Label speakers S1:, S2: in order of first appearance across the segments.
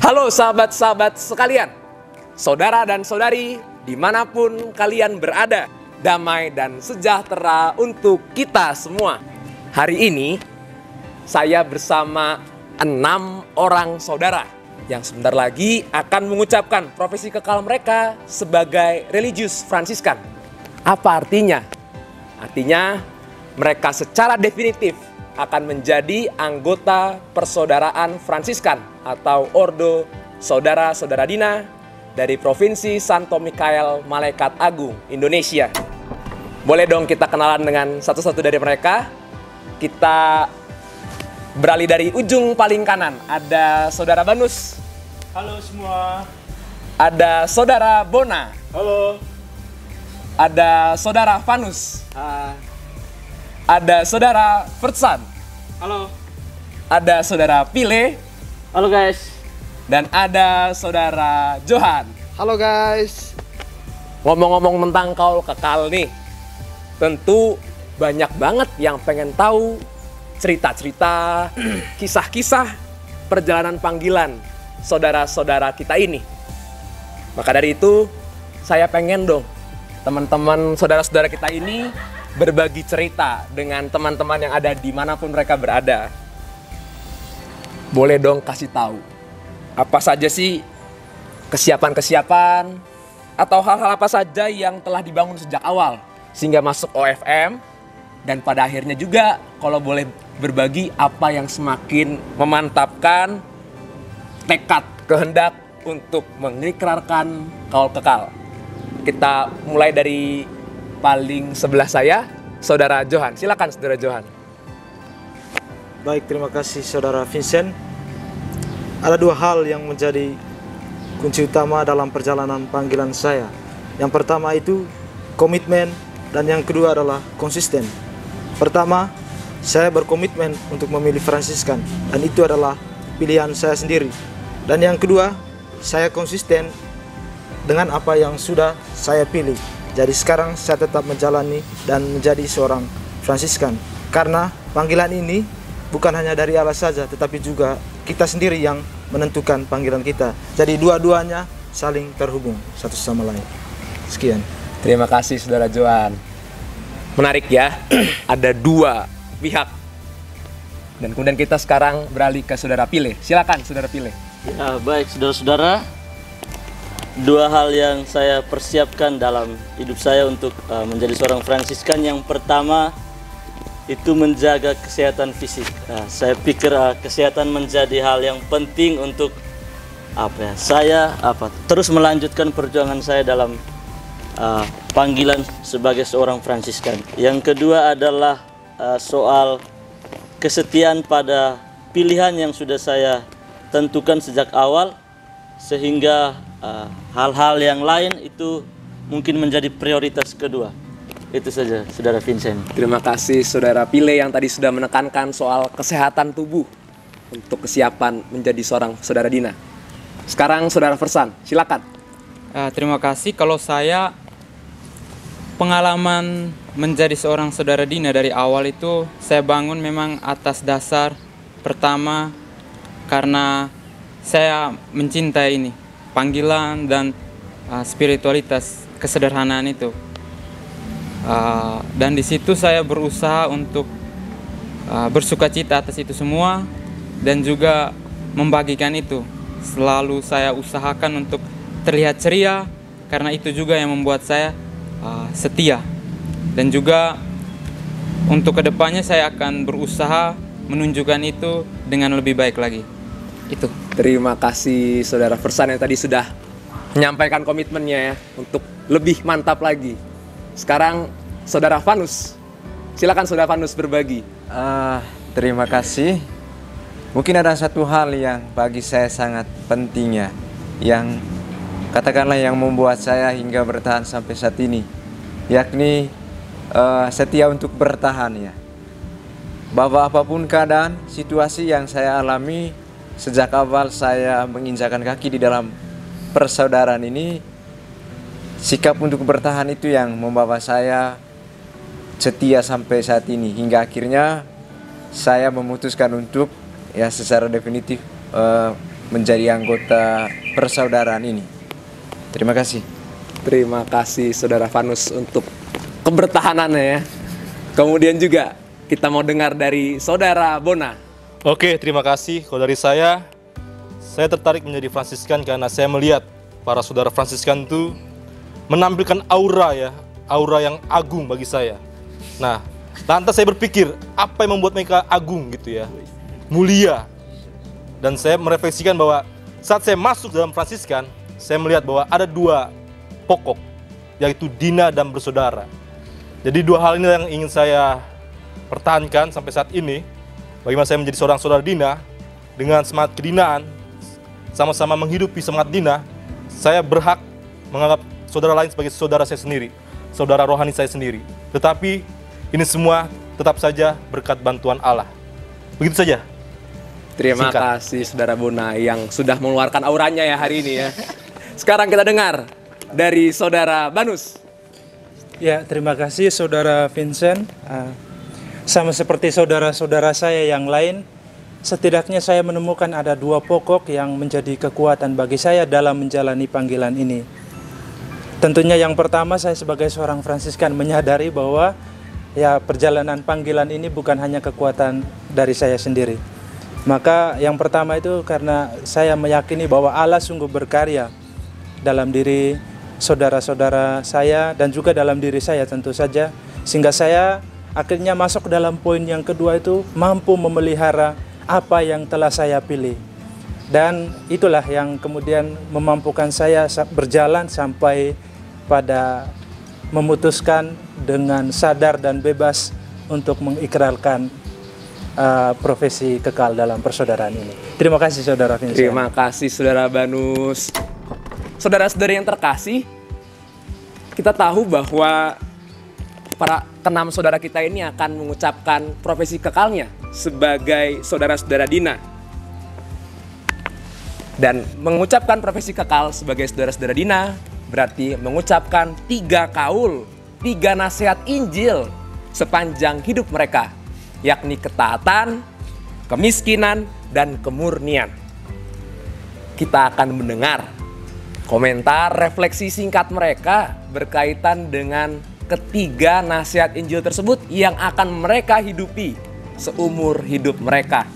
S1: Halo sahabat-sahabat sekalian, saudara dan saudari dimanapun kalian berada, damai dan sejahtera untuk kita semua. Hari ini saya bersama 6 orang saudara yang sebentar lagi akan mengucapkan profesi kekal mereka sebagai religius Fransiskan. Apa artinya? Artinya mereka secara definitif akan menjadi anggota persaudaraan Fransiskan atau Ordo Saudara-Saudara Dina dari Provinsi Santo Mikael Malaikat Agung, Indonesia. Boleh dong kita kenalan dengan satu-satu dari mereka. Kita beralih dari ujung paling kanan. Ada Saudara Banus.
S2: Halo semua.
S1: Ada Saudara Bona.
S2: Halo.
S1: Ada Saudara Vanus.
S2: Hai.
S1: Ada Saudara Fertsan.
S2: Halo.
S1: Ada Saudara Pile.
S2: Halo guys.
S1: Dan ada Saudara Johan.
S3: Halo guys.
S1: Ngomong-ngomong tentang kaul kekal nih, tentu banyak banget yang pengen tahu cerita-cerita, kisah-kisah perjalanan panggilan saudara-saudara kita ini. Maka dari itu, saya pengen dong teman-teman saudara-saudara kita ini berbagi cerita dengan teman-teman yang ada dimanapun mereka berada. Boleh dong kasih tahu apa saja sih kesiapan-kesiapan atau hal-hal apa saja yang telah dibangun sejak awal sehingga masuk OFM, dan pada akhirnya juga kalau boleh berbagi apa yang semakin memantapkan tekad kehendak untuk mengikrarkan kaul kekal. Kita mulai dari paling sebelah saya, Saudara Johan. Silakan Saudara Johan.
S3: Baik, terima kasih Saudara Vincent. Ada 2 hal yang menjadi kunci utama dalam perjalanan panggilan saya. Yang pertama itu komitmen, dan yang kedua adalah konsisten. Pertama, saya berkomitmen untuk memilih Fransiskan, dan itu adalah pilihan saya sendiri. Dan yang kedua, saya konsisten dengan apa yang sudah saya pilih. Jadi sekarang saya tetap menjalani dan menjadi seorang Fransiskan. Karena panggilan ini bukan hanya dari Allah saja, tetapi juga kita sendiri yang menentukan panggilan kita. Jadi dua-duanya saling terhubung satu sama lain. Sekian.
S1: Terima kasih Saudara Johan. Menarik ya, ada 2 pihak. Dan kemudian kita sekarang beralih ke Saudara Pile. Silakan Saudara Pile.
S2: Ya, baik saudara-saudara. 2 hal yang saya persiapkan dalam hidup saya untuk menjadi seorang Fransiskan. Yang pertama itu menjaga kesehatan fisik. Saya pikir kesehatan menjadi hal yang penting untuk saya terus melanjutkan perjuangan saya dalam panggilan sebagai seorang Fransiskan. Yang kedua adalah soal kesetiaan pada pilihan yang sudah saya tentukan sejak awal, sehingga hal-hal yang lain itu mungkin menjadi prioritas kedua. Itu saja Saudara Vincent.
S1: Terima kasih Saudara Pile yang tadi sudah menekankan soal kesehatan tubuh untuk kesiapan menjadi seorang Saudara Dina. Sekarang Saudara Fertsan, silakan.
S4: Terima kasih. Kalau saya, pengalaman menjadi seorang Saudara Dina dari awal itu saya bangun memang atas dasar pertama karena saya mencintai ini panggilan dan spiritualitas, kesederhanaan itu. Dan di situ saya berusaha untuk bersukacita atas itu semua dan juga membagikan itu. Selalu saya usahakan untuk terlihat ceria, karena itu juga yang membuat saya setia. Dan juga untuk kedepannya saya akan berusaha menunjukkan itu dengan lebih baik lagi. Itu.
S1: Terima kasih Saudara Fertsan yang tadi sudah menyampaikan komitmennya ya untuk lebih mantap lagi. Sekarang Saudara Vanus, silakan Saudara Vanus berbagi.
S5: Terima kasih. Mungkin ada satu hal yang bagi saya sangat penting ya, yang katakanlah yang membuat saya hingga bertahan sampai saat ini, yakni setia untuk bertahan ya. Bahwa apapun keadaan, situasi yang saya alami sejak awal saya menginjakan kaki di dalam persaudaraan ini, sikap untuk bertahan itu yang membawa saya setia sampai saat ini, hingga akhirnya saya memutuskan untuk ya secara definitif menjadi anggota persaudaraan ini. Terima kasih.
S1: Terima kasih Saudara Vanus untuk kebertahanannya ya. Kemudian juga kita mau dengar dari Saudara Bona.
S6: Oke, terima kasih. Kalau dari saya tertarik menjadi Fransiskan karena saya melihat para saudara Fransiskan itu menampilkan aura ya, aura yang agung bagi saya. Nah, lantas saya berpikir, apa yang membuat mereka agung gitu ya, mulia. Dan saya merefleksikan bahwa saat saya masuk dalam Fransiskan, saya melihat bahwa ada dua pokok, yaitu Dina dan bersaudara. Jadi dua hal ini yang ingin saya pertahankan sampai saat ini. Bagaimana saya menjadi seorang saudara Dina, dengan semangat kedinaan, sama-sama menghidupi semangat Dina, saya berhak menganggap saudara lain sebagai saudara saya sendiri, saudara rohani saya sendiri. Tetapi ini semua tetap saja berkat bantuan Allah. Begitu saja.
S1: Terima
S6: Singkat.
S1: kasih Saudara Bona yang sudah mengeluarkan auranya ya hari ini ya. Sekarang kita dengar dari Saudara Banus.
S7: Ya, terima kasih Saudara Vincent. Sama seperti saudara-saudara saya yang lain, setidaknya saya menemukan ada dua pokok yang menjadi kekuatan bagi saya dalam menjalani panggilan ini. Tentunya yang pertama, saya sebagai seorang Fransiskan menyadari bahwa ya perjalanan panggilan ini bukan hanya kekuatan dari saya sendiri. Maka yang pertama itu karena saya meyakini bahwa Allah sungguh berkarya dalam diri saudara-saudara saya dan juga dalam diri saya tentu saja, sehingga saya akhirnya masuk dalam poin yang kedua, itu mampu memelihara apa yang telah saya pilih. Dan itulah yang kemudian memampukan saya berjalan sampai pada memutuskan dengan sadar dan bebas untuk mengikrarkan profesi kekal dalam persaudaraan ini. Terima kasih Saudara Vincent.
S1: Terima kasih Saudara Banus. Saudara-saudari yang terkasih, kita tahu bahwa para keenam saudara kita ini akan mengucapkan profesi kekalnya sebagai saudara-saudara Dina. Dan mengucapkan profesi kekal sebagai saudara-saudara Dina berarti mengucapkan 3 kaul, 3 nasihat Injil sepanjang hidup mereka, yakni ketaatan, kemiskinan, dan kemurnian. Kita akan mendengar komentar refleksi singkat mereka berkaitan dengan ketiga nasihat Injil tersebut yang akan mereka hidupi seumur hidup mereka.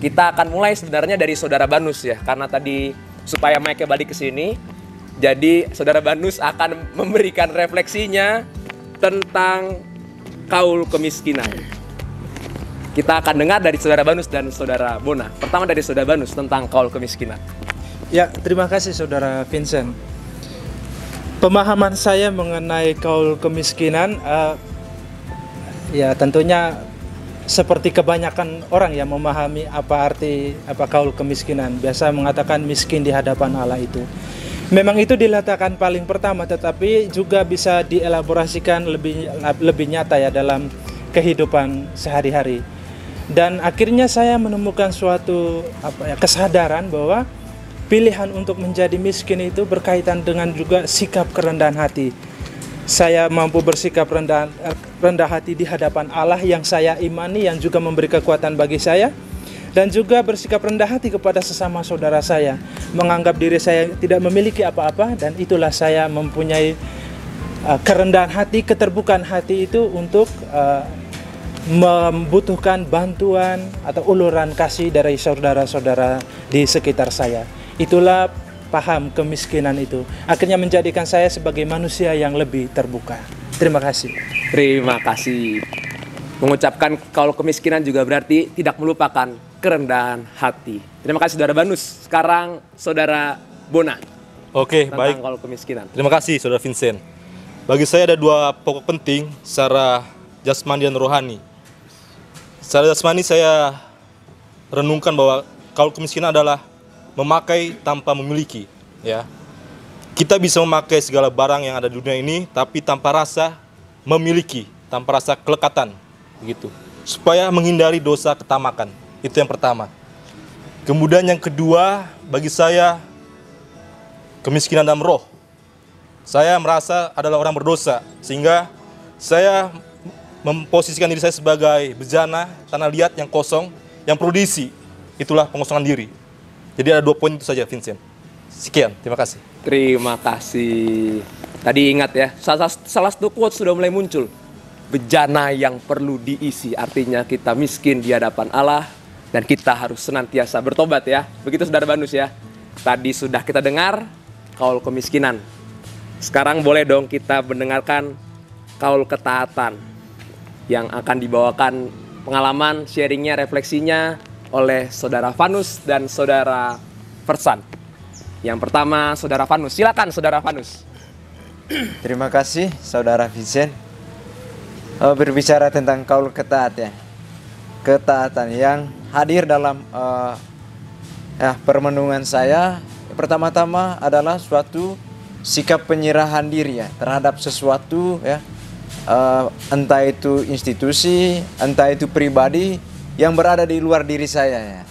S1: Kita akan mulai sebenarnya dari Saudara Banus ya, karena tadi supaya mic-nya balik ke sini. Jadi Saudara Banus akan memberikan refleksinya tentang kaul kemiskinan. Kita akan dengar dari Saudara Banus dan Saudara Bona. Pertama dari Saudara Banus tentang kaul kemiskinan.
S7: Ya, terima kasih Saudara Vincent. Pemahaman saya mengenai kaul kemiskinan, ya tentunya seperti kebanyakan orang yang memahami apa kaul kemiskinan. Biasa mengatakan miskin di hadapan Allah itu. Memang itu diletakkan paling pertama, tetapi juga bisa dielaborasikan lebih nyata ya dalam kehidupan sehari-hari. Dan akhirnya saya menemukan suatu kesadaran bahwa pilihan untuk menjadi miskin itu berkaitan dengan juga sikap kerendahan hati. Saya mampu bersikap rendah hati di hadapan Allah yang saya imani, yang juga memberi kekuatan bagi saya. Dan juga bersikap rendah hati kepada sesama saudara saya. Menganggap diri saya tidak memiliki apa-apa, dan itulah saya mempunyai kerendahan hati, keterbukaan hati itu untuk membutuhkan bantuan atau uluran kasih dari saudara-saudara di sekitar saya. Itulah paham kemiskinan itu. Akhirnya menjadikan saya sebagai manusia yang lebih terbuka. Terima kasih.
S1: Terima kasih. Mengucapkan kaul kemiskinan juga berarti tidak melupakan kerendahan hati. Terima kasih Saudara Banus. Sekarang Saudara Bona.
S6: Oke,
S1: tentang
S6: baik.
S1: kaul kemiskinan.
S6: Terima kasih Saudara Vincent. Bagi saya ada dua pokok penting secara jasmani dan rohani. Secara jasmani saya renungkan bahwa kaul kemiskinan adalah memakai tanpa memiliki, ya. Kita bisa memakai segala barang yang ada di dunia ini, tapi tanpa rasa memiliki, tanpa rasa kelekatan, begitu. Supaya menghindari dosa ketamakan. Itu yang pertama. Kemudian yang kedua, bagi saya kemiskinan dalam roh. Saya merasa adalah orang berdosa, sehingga saya memposisikan diri saya sebagai bejana, tanah liat yang kosong, yang perlu diisi. Itulah pengosongan diri. Jadi ada 2 poin itu saja, Vincent. Sekian, terima kasih.
S1: Terima kasih. Tadi ingat ya, salah satu quote sudah mulai muncul. Bejana yang perlu diisi, artinya kita miskin di hadapan Allah dan kita harus senantiasa bertobat ya. Begitu Saudara Banus ya. Tadi sudah kita dengar kaul kemiskinan. Sekarang boleh dong kita mendengarkan kaul ketaatan yang akan dibawakan pengalaman, sharingnya, refleksinya oleh Saudara Vanus dan Saudara Versan. Yang pertama Saudara Vanus, silakan Saudara Vanus.
S5: Terima kasih Saudara Vincent. Berbicara tentang kaul ketaatan, ketaatan yang hadir dalam permenungan saya, pertama-tama adalah suatu sikap penyerahan diri ya terhadap sesuatu ya, entah itu institusi, entah itu pribadi yang berada di luar diri saya ya.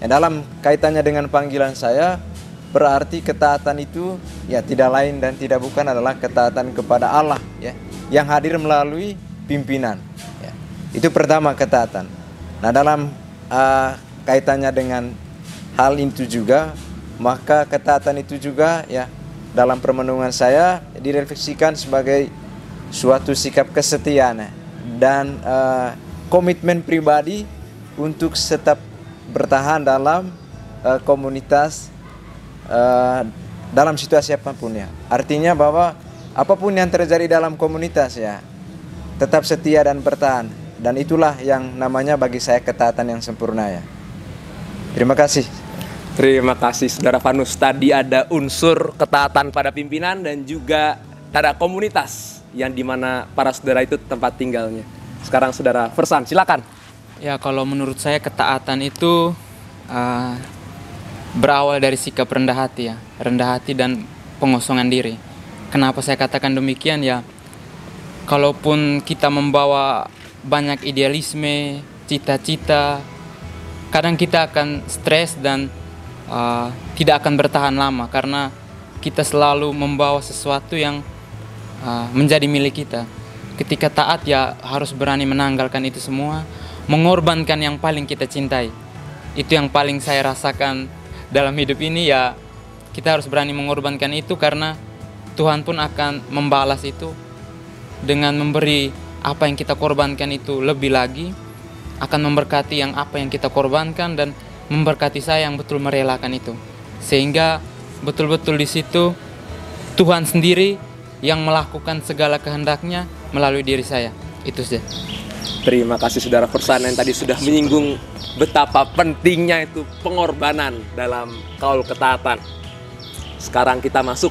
S5: Dalam kaitannya dengan panggilan saya, berarti ketaatan itu ya tidak lain dan tidak bukan adalah ketaatan kepada Allah ya, yang hadir melalui pimpinan ya. Itu pertama, ketaatan. Nah, dalam kaitannya dengan hal itu juga, maka ketaatan itu juga ya dalam permenungan saya direfleksikan sebagai suatu sikap kesetiaan dan komitmen pribadi untuk tetap bertahan dalam komunitas dalam situasi apapun ya. Artinya bahwa apapun yang terjadi dalam komunitas ya, tetap setia dan bertahan. Dan itulah yang namanya bagi saya ketaatan yang sempurna ya. Terima kasih.
S1: Terima kasih Saudara Vanus. Tadi ada unsur ketaatan pada pimpinan dan juga pada komunitas yang dimana para saudara itu tempat tinggalnya. Sekarang Saudara Versan, silakan.
S4: Ya, kalau menurut saya ketaatan itu berawal dari sikap rendah hati ya. Rendah hati dan pengosongan diri. Kenapa saya katakan demikian ya? Kalaupun kita membawa banyak idealisme, cita-cita, kadang kita akan stres dan tidak akan bertahan lama karena kita selalu membawa sesuatu yang menjadi milik kita. Ketika taat ya harus berani menanggalkan itu semua, mengorbankan yang paling kita cintai. Itu yang paling saya rasakan dalam hidup ini ya, kita harus berani mengorbankan itu karena Tuhan pun akan membalas itu dengan memberi apa yang kita korbankan itu lebih lagi, akan memberkati yang apa yang kita korbankan dan memberkati saya yang betul merelakan itu. Sehingga betul-betul di situ Tuhan sendiri yang melakukan segala kehendaknya melalui diri saya. Itu saja.
S1: Terima kasih Saudara Versan yang tadi sudah menyinggung betapa pentingnya itu pengorbanan dalam kaul ketaatan. Sekarang kita masuk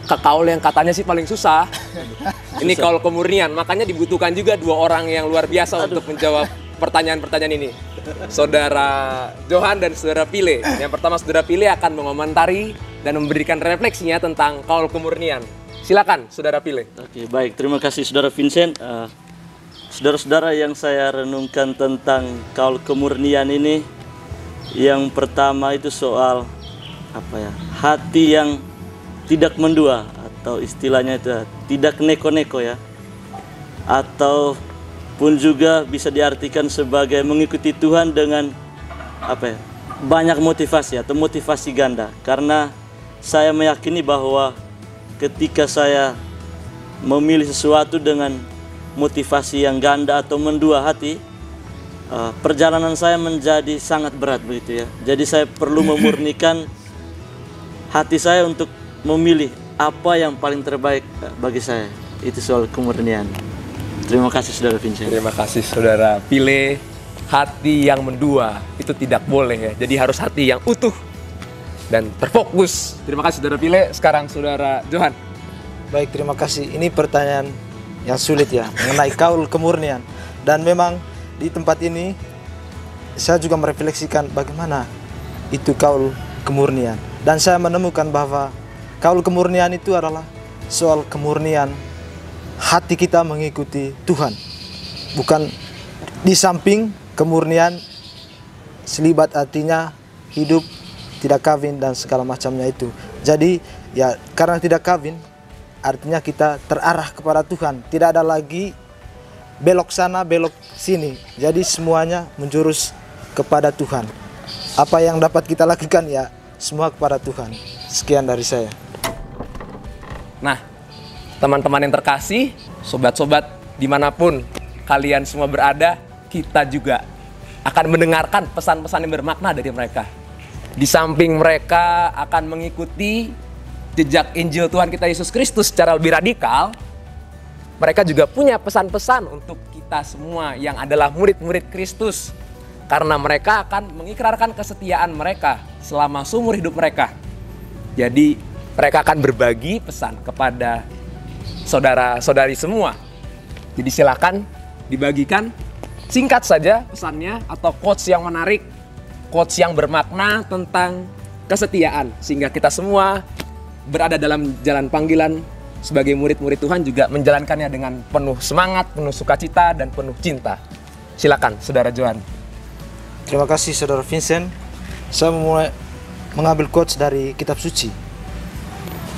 S1: ke kaul yang katanya sih paling susah. Ini kaul kemurnian, makanya dibutuhkan juga 2 orang yang luar biasa untuk menjawab pertanyaan-pertanyaan ini. Saudara Johan dan Saudara Pile. Yang pertama Saudara Pile akan mengomentari dan memberikan refleksinya tentang kaul kemurnian. Silakan Saudara Pile.
S2: Oke, baik. Terima kasih Saudara Vincent. Saudara-saudara, yang saya renungkan tentang kaul kemurnian ini, yang pertama itu soal hati yang tidak mendua, atau istilahnya itu tidak neko-neko ya, atau pun juga bisa diartikan sebagai mengikuti Tuhan dengan banyak motivasi atau motivasi ganda. Karena saya meyakini bahwa ketika saya memilih sesuatu dengan motivasi yang ganda atau mendua hati, perjalanan saya menjadi sangat berat begitu ya. Jadi saya perlu memurnikan hati saya untuk memilih apa yang paling terbaik bagi saya. Itu soal kemurnian. Terima kasih Saudara Vincent.
S1: Terima kasih Saudara Pile. Hati yang mendua itu tidak boleh ya. Jadi harus hati yang utuh dan terfokus. Terima kasih Saudara Pile. Sekarang Saudara Johan.
S3: Baik, terima kasih. Ini pertanyaan yang sulit ya, mengenai kaul kemurnian. Dan memang di tempat ini saya juga merefleksikan bagaimana itu kaul kemurnian. Dan saya menemukan bahwa kaul kemurnian itu adalah soal kemurnian hati kita mengikuti Tuhan. Bukan di samping kemurnian selibat artinya hidup tidak kawin dan segala macamnya itu. Jadi ya karena tidak kawin artinya kita terarah kepada Tuhan. Tidak ada lagi belok sana belok sini. Jadi semuanya menjurus kepada Tuhan. apa yang dapat kita lakukan ya semua kepada Tuhan. Sekian dari saya.
S1: Nah, teman-teman yang terkasih, sobat-sobat dimanapun kalian semua berada, kita juga akan mendengarkan pesan-pesan yang bermakna dari mereka. Di samping mereka akan mengikuti jejak Injil Tuhan kita Yesus Kristus secara lebih radikal, mereka juga punya pesan-pesan untuk kita semua yang adalah murid-murid Kristus. Karena mereka akan mengikrarkan kesetiaan mereka selama seumur hidup mereka. Jadi mereka akan berbagi pesan kepada saudara-saudari semua. Jadi silakan dibagikan singkat saja pesannya atau quotes yang menarik, quotes yang bermakna tentang kesetiaan. Sehingga kita semua berada dalam jalan panggilan sebagai murid-murid Tuhan juga menjalankannya dengan penuh semangat, penuh sukacita, dan penuh cinta. Silakan, Saudara Johan.
S3: Terima kasih Saudara Vincent. Saya mulai mengambil quotes dari kitab suci.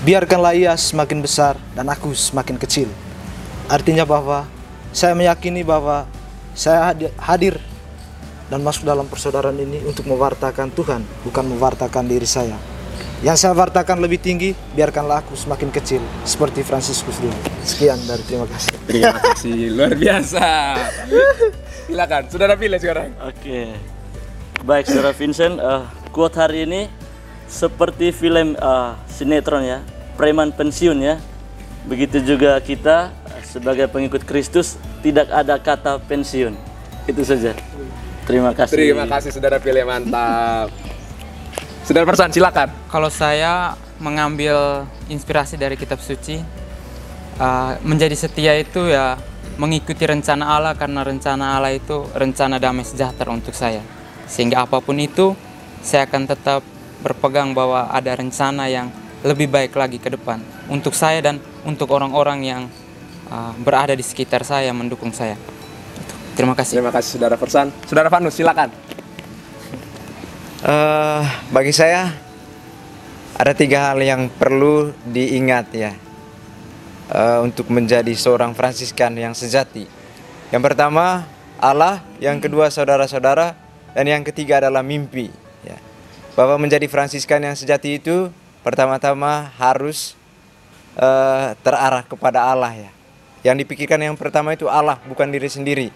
S3: Biarkanlah ia semakin besar dan aku semakin kecil. Artinya bahwa saya meyakini bahwa saya hadir dan masuk dalam persaudaraan ini untuk mewartakan Tuhan, bukan mewartakan diri saya. Yang saya wartakan lebih tinggi, biarkanlah aku semakin kecil seperti Fransiskus dulu. Sekian dari terima kasih.
S1: Terima kasih, luar biasa. Silakan, Saudara pilih sekarang.
S2: Oke. Baik, Saudara Vincent, quote hari ini seperti film sinetron ya, preman pensiun ya. Begitu juga kita sebagai pengikut Kristus tidak ada kata pensiun. Itu saja. Terima kasih.
S1: Terima kasih, Saudara pilih, mantap. Saudara Persan, silakan.
S4: Kalau saya mengambil inspirasi dari kitab suci, menjadi setia itu ya mengikuti rencana Allah, karena rencana Allah itu rencana damai sejahtera untuk saya. Sehingga apapun itu, saya akan tetap berpegang bahwa ada rencana yang lebih baik lagi ke depan untuk saya dan untuk orang-orang yang berada di sekitar saya, mendukung saya. Terima kasih.
S1: Terima kasih, Saudara Persan. Saudara Vanus, silakan.
S5: Bagi saya ada 3 hal yang perlu diingat ya, untuk menjadi seorang Fransiskan yang sejati. Yang pertama Allah, yang kedua saudara-saudara, dan yang ketiga adalah mimpi ya. Bahwa menjadi Fransiskan yang sejati itu pertama-tama harus terarah kepada Allah ya. Yang dipikirkan yang pertama itu Allah, bukan diri sendiri.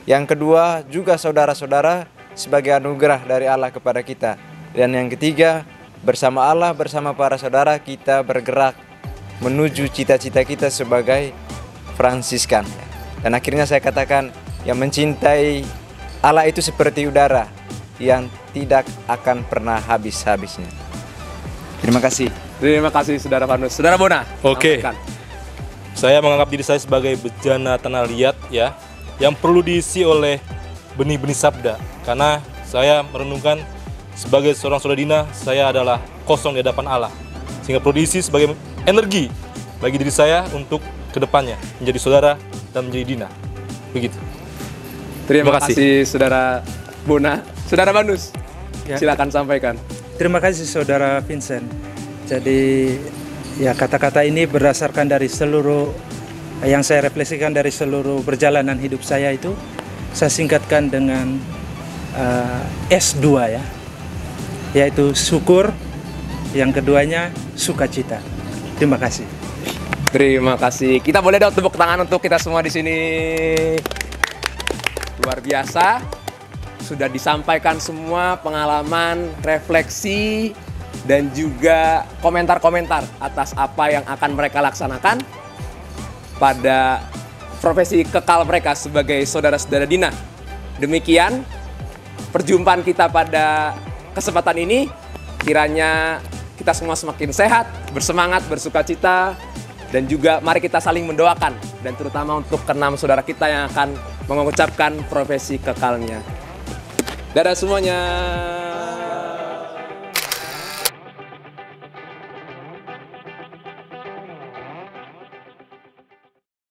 S5: Yang kedua juga saudara-saudara sebagai anugerah dari Allah kepada kita. Dan yang ketiga, bersama Allah, bersama para saudara kita bergerak menuju cita-cita kita sebagai Fransiskan. Dan akhirnya saya katakan, yang mencintai Allah itu seperti udara yang tidak akan pernah habis-habisnya. Terima kasih.
S1: Terima kasih, Saudara Vanus. Saudara Bona.
S6: Oke.
S1: sampaikan.
S6: Saya menganggap diri saya sebagai bejana tanah liat ya, yang perlu diisi oleh benih-benih sabda. Karena saya merenungkan sebagai seorang saudadina, saya adalah kosong di hadapan Allah. Sehingga perlu diisi sebagai energi bagi diri saya untuk kedepannya menjadi saudara dan menjadi dina. Begitu.
S1: Terima kasih, Saudara Bona. Saudara Vanus,
S7: Ya.
S1: silakan sampaikan.
S7: Terima kasih Saudara Vincent. Jadi ya kata-kata ini berdasarkan dari seluruh yang saya refleksikan dari seluruh perjalanan hidup saya itu, saya singkatkan dengan S2 ya, yaitu syukur, yang keduanya sukacita. Terima kasih.
S1: Terima kasih. Kita boleh dong tepuk tangan untuk kita semua di sini. Luar biasa. Sudah disampaikan semua pengalaman, refleksi, dan juga komentar-komentar atas apa yang akan mereka laksanakan pada profesi kekal mereka sebagai saudara-saudara Dina. Demikian perjumpaan kita pada kesempatan ini. Kiranya kita semua semakin sehat, bersemangat, bersukacita, dan juga mari kita saling mendoakan, dan terutama untuk keenam saudara kita yang akan mengucapkan profesi kekalnya. Dadah semuanya.